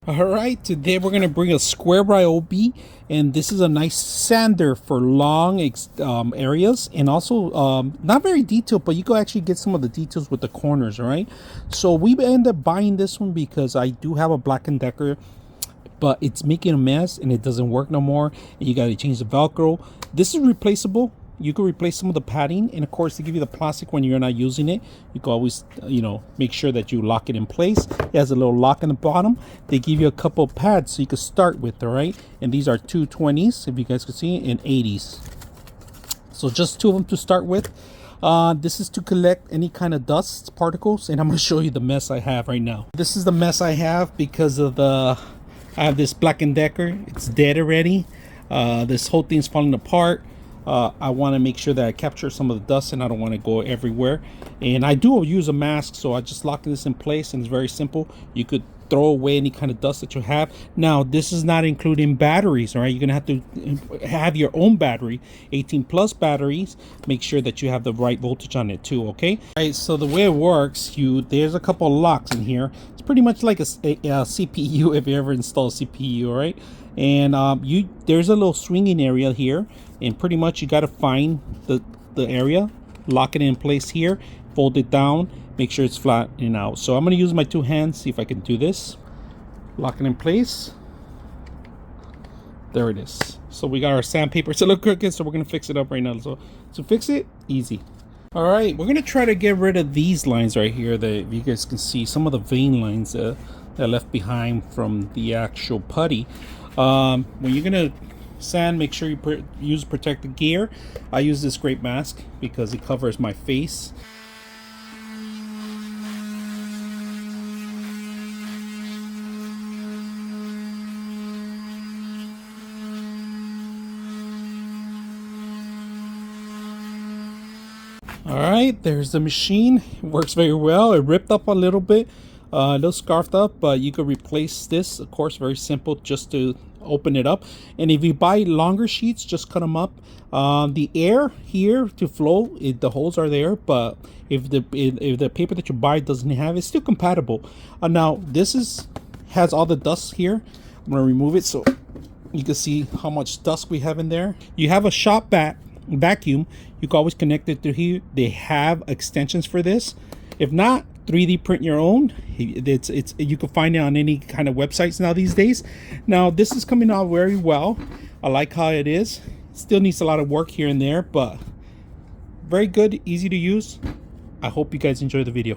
Alright, today we're going to bring a square Ryobi, and this is a nice sander for long areas, and also not very detailed, but you can actually get some of the details with the corners. Alright, so we ended up buying this one because I do have a Black & Decker, but it's making a mess and it doesn't work no more, and you got to change the Velcro. This is replaceable. You can replace some of the padding, and of course they give you the plastic when you're not using it. You can always make sure that you lock it in place. It has a little lock in the bottom. They give you a couple of pads so you can start with. All right, and these are 220s, if you guys can see, and 80s. So just two of them to start with. This is to collect any kind of dust particles, and I'm going to show you the mess I have right now. This is the mess I have because of I have this Black & Decker. It's dead already. This whole thing's falling apart. I want to make sure that I capture some of the dust, and I don't want to go everywhere. And I do use a mask, so I just lock this in place, and it's very simple. You could throw away any kind of dust that you have. Now, this is not including batteries. All right, you're gonna have to have your own battery, 18 plus batteries. Make sure that you have the right voltage on it too. Okay. All right, so the way it works, there's a couple of locks in here. It's pretty much like a CPU if you ever install a CPU. All right, and there's a little swinging area here, and pretty much you got to find the area, lock it in place here, fold it down, make sure it's flat and out. So I'm going to use my two hands, see if I can do this. Lock it in place. There it is. So we got our sandpaper. It's a little crooked, so we're going to fix it up right now. So to fix it, easy. All right, we're going to try to get rid of these lines right here that you guys can see, some of the vein lines that are left behind from the actual putty. When you're going to sand, make sure you use protective gear. I use this great mask because it covers my face. All right, there's the machine. It works very well. It ripped up a little bit, a little scarfed up, but you could replace this, of course, very simple, just to open it up. And if you buy longer sheets, just cut them up. The air here to flow, the holes are there, but if the paper that you buy doesn't have, it's still compatible. Now this has all the dust here. I'm gonna remove it so you can see how much dust we have in there. You have a shop vacuum. You can always connect it to here. They have extensions for this. If not, 3D print your own. You can find it on any kind of websites now these days. Now this is coming out very well. I like how it is. Still needs a lot of work here and there, but very good, easy to use. I hope you guys enjoy the video.